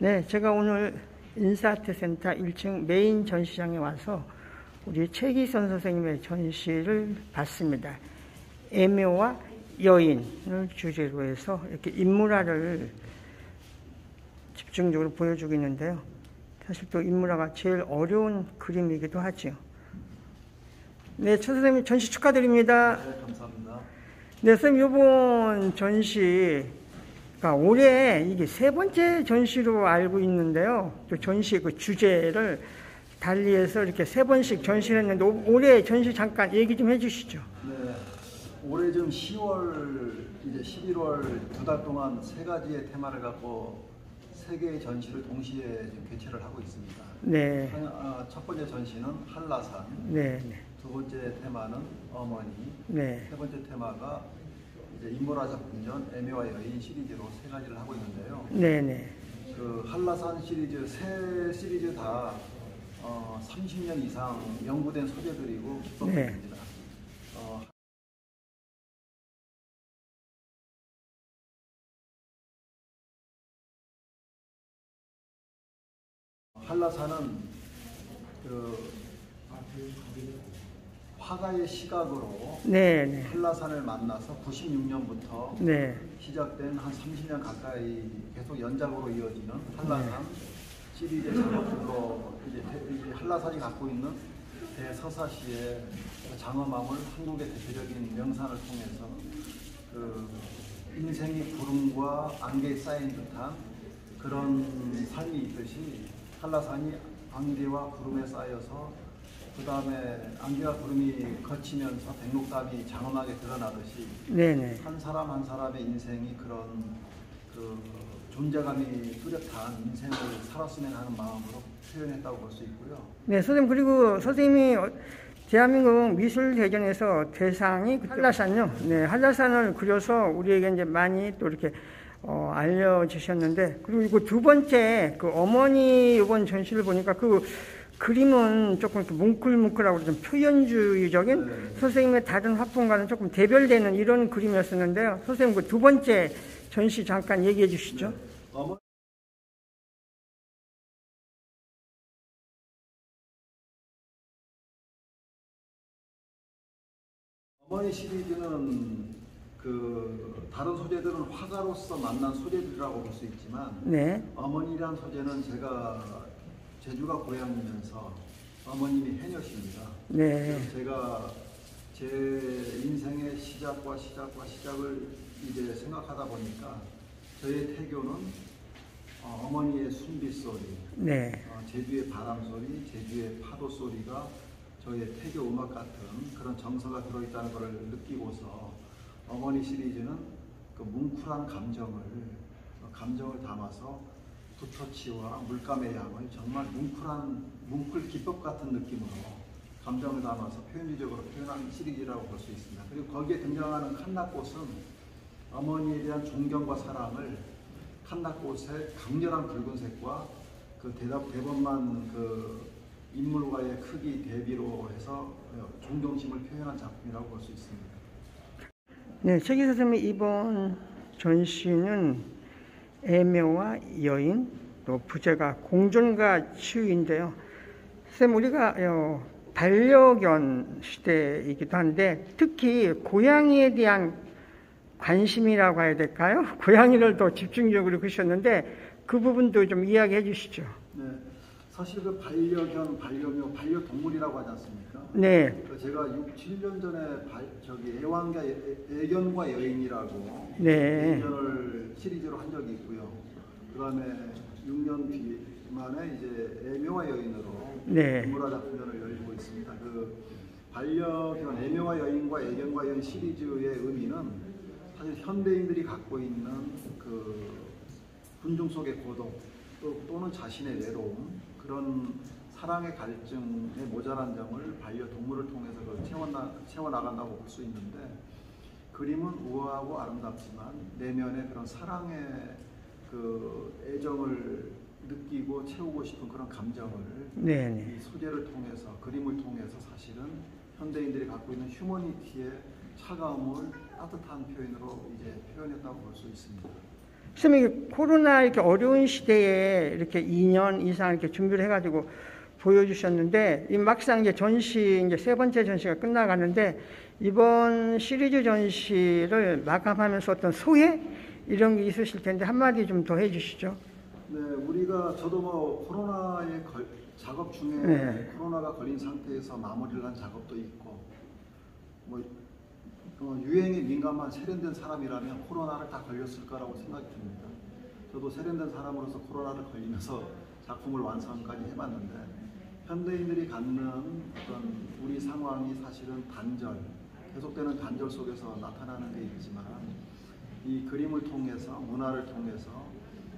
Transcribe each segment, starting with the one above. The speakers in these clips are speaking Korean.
네, 제가 오늘 인사아트센터 1층 메인 전시장에 와서 우리 최기선 선생님의 전시를 봤습니다. 애묘와 여인을 주제로 해서 이렇게 인물화를 집중적으로 보여주고 있는데요. 사실 또 인물화가 제일 어려운 그림이기도 하죠. 네, 최 선생님 전시 축하드립니다. 네, 감사합니다. 네, 선생님 이번 전시가 올해 이게 세 번째 전시로 알고 있는데요. 또 전시 그 주제를 달리해서 이렇게 세 번씩 전시를 했는데 올해 전시 잠깐 얘기 좀 해주시죠. 네, 올해 좀 10월, 이제 11월 2달 동안 세 가지의 테마를 갖고 세 개의 전시를 동시에 지금 개최를 하고 있습니다. 네. 첫 번째 전시는 한라산. 네. 두 번째 테마는 어머니. 네. 세 번째 테마가 이제 인물화 작품전 애묘와 여인 시리즈로 세 가지를 하고 있는데요. 네네. 그 한라산 시리즈 세 시리즈 다 30년 이상 연구된 소재들이고 기법들입니다. 한라산은 그 화가의 시각으로 네네. 한라산을 만나서 96년부터 네. 시작된 한 30년 가까이 계속 연작으로 이어지는 한라산 시리즈 작업들로 이제 한라산이 갖고 있는 대서사시의 장엄함을 한국의 대표적인 명산을 통해서 그 인생이 구름과 안개에 쌓인 듯한 그런 삶이 있듯이 한라산이 안개와 구름에 쌓여서 그 다음에 안개와 구름이 거치면서 백록담이 장엄하게 드러나듯이 네네. 한 사람 한 사람의 인생이 그런 그 존재감이 뚜렷한 인생을 살았으면 하는 마음으로 표현했다고 볼 수 있고요. 네, 선생님 그리고 선생님이 대한민국 미술대전에서 대상이 한라산요. 네, 한라산을 그려서 우리에게 이제 많이 또 이렇게 알려주셨는데, 그리고 두 번째 그 어머니 이번 전시를 보니까 그 그림은 조금 뭉클뭉클하고 좀 표현주의적인 선생님의 다른 화풍과는 조금 대별되는 이런 그림이었었는데요. 선생님 그 두 번째 전시 잠깐 얘기해 주시죠. 어머니 시리즈는 그 다른 소재들은 화가로서 만난 소재들이라고 볼 수 있지만 네. 어머니란 소재는 제가 제주가 고향이면서 어머님이 해녀십니다. 네. 제가 제 인생의 시작을 이제 생각하다 보니까 저의 태교는 어머니의 숨빗소리, 네. 제주의 바람소리, 제주의 파도소리가 저의 태교 음악 같은 그런 정서가 들어있다는 것을 느끼고서 어머니 시리즈는 그 뭉클한 감정을 담아서 부처치와 물감의 양을 정말 뭉클 기법 같은 느낌으로 감정을 담아서 표현주적으로 표현한 시리즈라고 볼 수 있습니다. 그리고 거기에 등장하는 칸나꽃은 어머니에 대한 존경과 사랑을 칸나꽃의 강렬한 붉은색과 그 대범한 그 인물과의 크기 대비로 해서 존경심을 표현한 작품이라고 볼 수 있습니다. 네, 최기 선생님 이번 전시는 애묘와 여인, 또 부제가 공존과 치유인데요. 선생님 우리가 반려견 시대이기도 한데 특히 고양이에 대한 관심이라고 해야 될까요? 고양이를 더 집중적으로 그리셨는데 그 부분도 좀 이야기해 주시죠. 네, 사실 그 반려견, 반려묘, 반려동물이라고 하지 않습니까? 네. 제가 6, 7년 전에 애견과 여인이라고 네. 애견을 시리즈로 한 적이 있고요. 그 다음에 6년 뒤 만에 이제 애묘와 여인으로 네. 인물화 작품전을 열고 있습니다. 그 반려견, 애묘와 여인과 애견과 여인 시리즈의 의미는 사실 현대인들이 갖고 있는 그 군중 속의 고독 또는 자신의 외로움 그런 사랑의 갈증의 모자란 점을 반려동물을 통해서 채워나간다고 볼 수 있는데 그림은 우아하고 아름답지만 내면의 그런 사랑의 그 애정을 느끼고 채우고 싶은 그런 감정을 네네. 이 소재를 통해서 그림을 통해서 사실은 현대인들이 갖고 있는 휴머니티의 차가움을 따뜻한 표현으로 이제 표현했다고 볼 수 있습니다. 선생님, 코로나 이렇게 어려운 시대에 이렇게 2년 이상 이렇게 준비를 해가지고 보여주셨는데, 이 막상 이제 전시, 이제 세 번째 전시가 끝나가는데, 이번 시리즈 전시를 마감하면서 어떤 소회? 이런 게 있으실 텐데, 한마디 좀 더 해주시죠. 네, 우리가 저도 뭐 코로나의 작업 중에 네. 코로나가 걸린 상태에서 마무리를 한 작업도 있고, 뭐 유행에 민감한 세련된 사람이라면 코로나를 다 걸렸을 거라고 생각이 듭니다. 저도 세련된 사람으로서 코로나를 걸리면서 작품을 완성까지 해봤는데, 현대인들이 갖는 어떤 우리 상황이 사실은 단절, 계속되는 단절 속에서 나타나는 게 있지만, 이 그림을 통해서, 문화를 통해서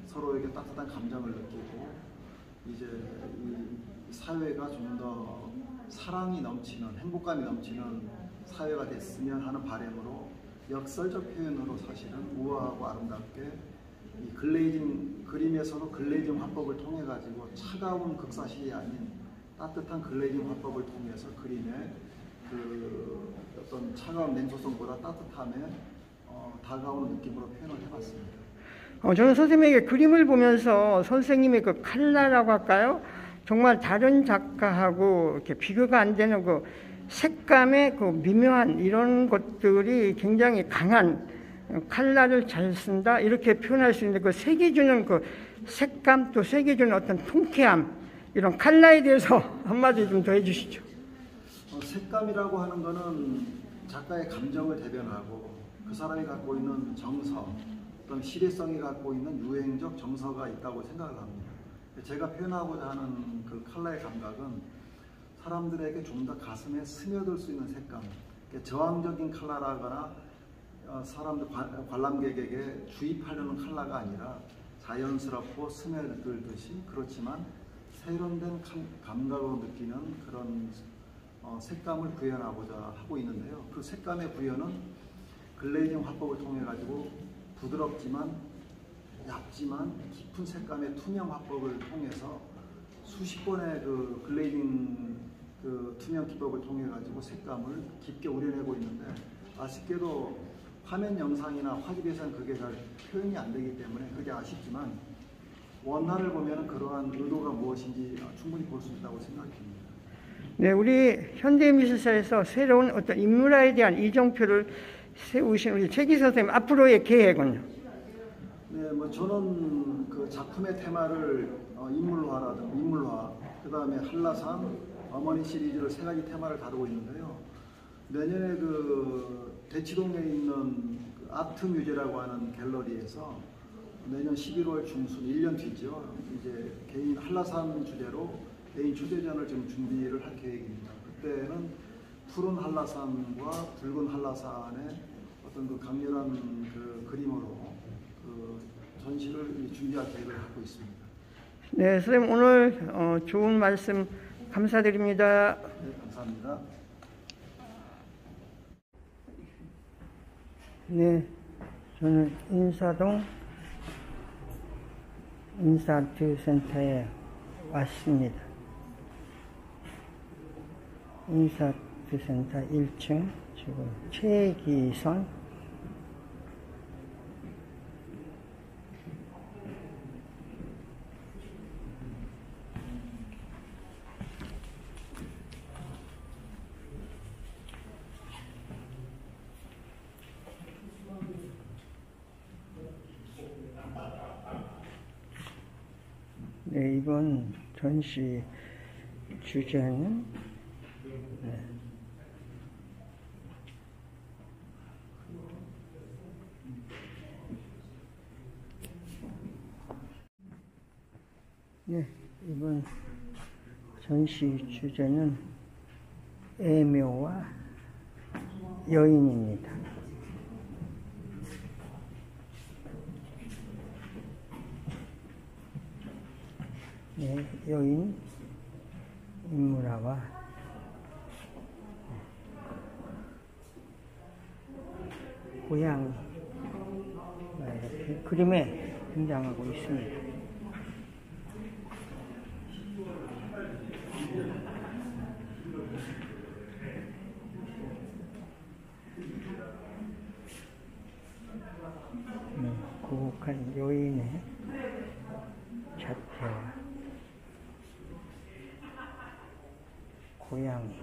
서로에게 따뜻한 감정을 느끼고, 이제 이 사회가 좀 더 사랑이 넘치는, 행복감이 넘치는 사회가 됐으면 하는 바람으로 역설적 표현으로 사실은 우아하고 아름답게 이 글레이징, 그림에서도 글레이징 화법을 통해 가지고 차가운 극사실이 아닌 따뜻한 글레이징 화법을 통해서 그림의 그 어떤 차가운 냉소성보다 따뜻함에 다가오는 느낌으로 표현을 해봤습니다. 저는 선생님에게 그림을 보면서 선생님의 그 칼라라고 할까요? 정말 다른 작가하고 이렇게 비교가 안 되는 그 색감의 그 미묘한 이런 것들이 굉장히 강한, 칼라를 잘 쓴다 이렇게 표현할 수 있는데, 그 색이 주는 그 색감, 또 색이 주는 어떤 통쾌함, 이런 칼라에 대해서 한마디 좀 더 해주시죠. 색감이라고 하는 거는 작가의 감정을 대변하고 그 사람이 갖고 있는 정서, 어떤 시대성이 갖고 있는 유행적 정서가 있다고 생각을 합니다. 제가 표현하고자 하는 그 컬러의 감각은 사람들에게 좀 더 가슴에 스며들 수 있는 색감, 저항적인 컬러라거나 사람들, 관람객에게 주입하려는 컬러가 아니라 자연스럽고 스며들듯이, 그렇지만 세련된 감각으로 느끼는 그런 색감을 구현하고자 하고 있는데요. 그 색감의 구현은 글레이징 화법을 통해 가지고 부드럽지만 얇지만 깊은 색감의 투명 화법을 통해서 수십 번의 그 글레이징 그 투명 기법을 통해 가지고 색감을 깊게 우려내고 있는데, 아쉽게도 화면 영상이나 화질에서는 그게 잘 표현이 안 되기 때문에 그게 아쉽지만, 원화를 보면 그러한 의도가 무엇인지 충분히 볼 수 있다고 생각합니다. 네, 우리 현대미술사에서 새로운 어떤 인물화에 대한 이정표를 세우신 우리 최기서 선생님, 앞으로의 계획은요? 네, 뭐 저는 그 작품의 테마를 인물화, 그 다음에 한라산, 어머니 시리즈를 세 가지 테마를 다루고 있는데요. 내년에 그 대치동에 있는 그 아트 뮤제라고 하는 갤러리에서 내년 11월 중순 1년 뒤죠. 이제 개인 한라산 주제로 개인 초대전을 지금 준비를 할 계획입니다. 그때는 푸른 한라산과 붉은 한라산의 어떤 그 강렬한 그 그림으로 그 전시를 준비할 계획을 갖고 있습니다. 네, 선생님 오늘 좋은 말씀 감사드립니다. 네, 감사합니다. 네, 저는 인사동 인사아트센터에 왔습니다. 인사아트센터 1층, 지금 최기선 네, 이번 전시 주제는 이번 전시 주제는 애묘와 여인입니다. 네, 여인 인물화와 고양이 이렇게 그림에 등장하고 있습니다. 고혹한 여인 고양이.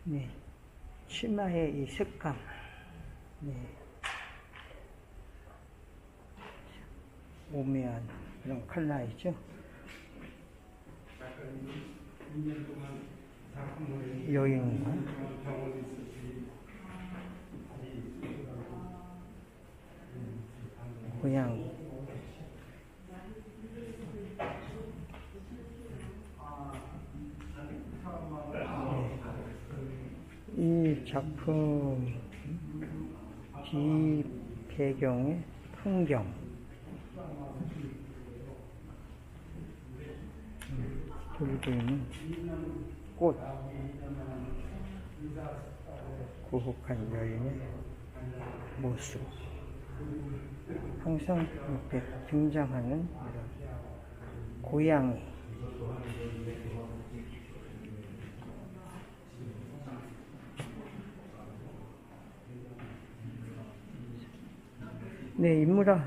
네, 치마의 이 색감. 네. 오묘한 그런 컬러이죠. 여인과 고양이. 이 작품 뒤 배경의 풍경. 돌고 있는 꽃. 고혹한 여인의 모습. 항상 옆에 등장하는 이런 고양이. 네, 인물화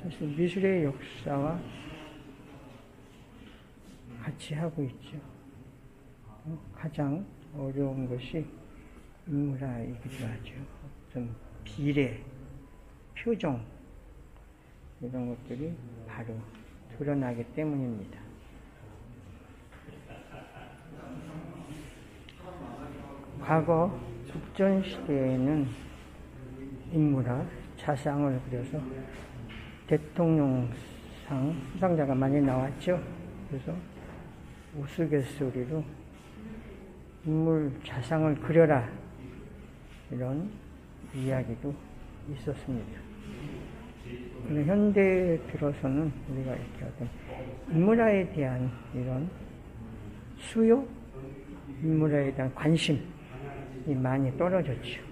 사실 미술의 역사와 같이 하고 있죠. 가장 어려운 것이 인물화이기도 하죠. 어떤 비례, 표정 이런 것들이 바로 드러나기 때문입니다. 과거 국전 시대에는 인물화, 자상을 그려서 대통령상 수상자가 많이 나왔죠. 그래서 우스갯소리로 인물 자상을 그려라 이런 이야기도 있었습니다. 근데 현대에 들어서는 우리가 이렇게 어떤 인물화에 대한 이런 수요, 인물화에 대한 관심이 많이 떨어졌죠.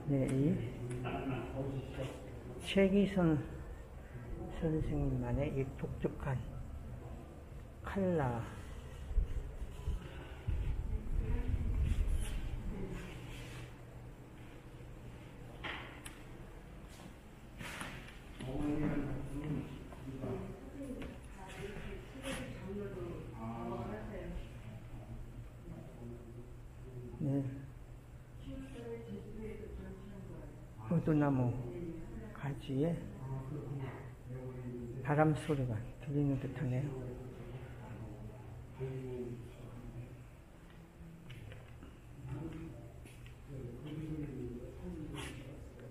네, 이 최기선 선생님만의 이 독특한 컬러. 네. 포도나무 가지에 바람 소리가 들리는 듯하네요.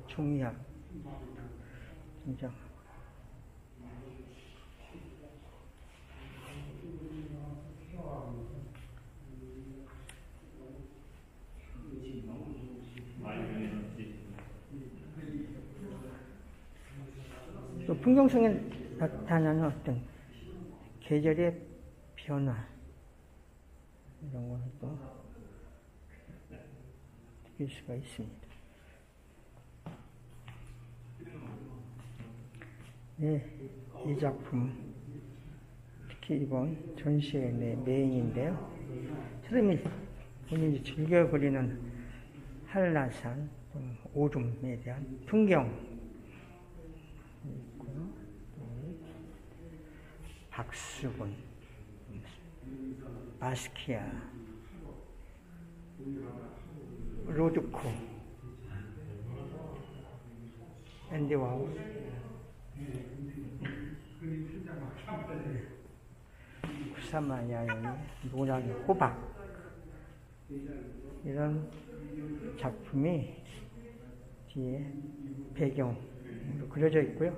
종이약 등장하고. 또 풍경성에 나타나는 어떤 계절의 변화 이런 것을 또 느낄 수가 있습니다. 네, 이 작품 특히 이번 전시의 메인인데요. 사람이 본인이 즐겨 그리는 한라산, 오름에 대한 풍경 있고요. 박수곤, 바스키아, 로드코, 앤디 와우, 쿠사마야의 노란 호박 이런 작품이 뒤에 배경으로 그려져 있고요.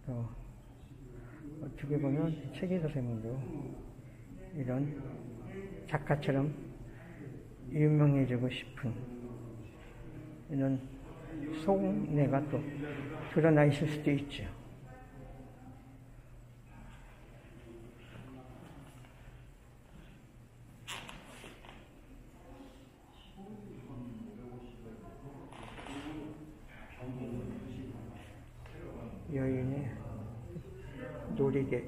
또 어떻게 보면 최기 선생님도 이런 작가처럼 유명해지고 싶은 이런 속내가 또 드러나 있을 수도 있죠. 놀이개.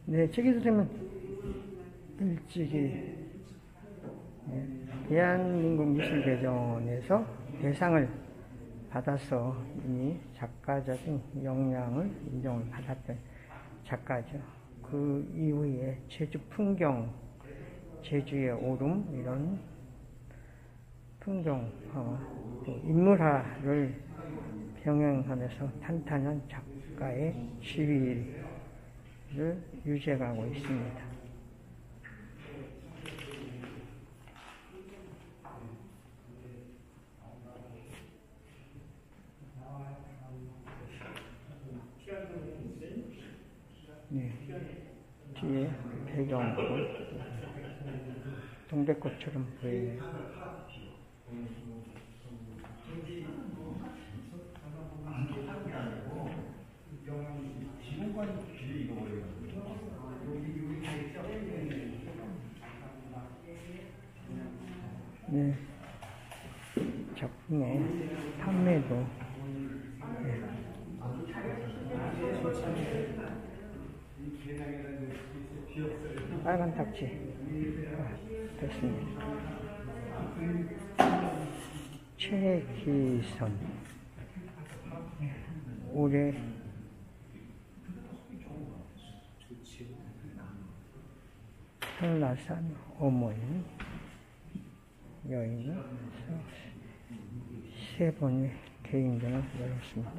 네, 책에서 보면 일찍이 대한민국 미술대전에서 대상을 받아서 이미 작가적인 역량을 인정을 받았던 작가죠. 그 이후에 제주 풍경, 제주의 오름 이런 풍경화와 또 인물화를 병행하면서 탄탄한 작가의 지위를 유지해가고 있습니다. 네, 뒤에 배경은 동백꽃처럼 보이네요. 네, 작품의 판매도 빨간 탁지 됐습니다. 최기선 올해 한라산 어머니 여인은 세 번의 개인전을 열었습니다.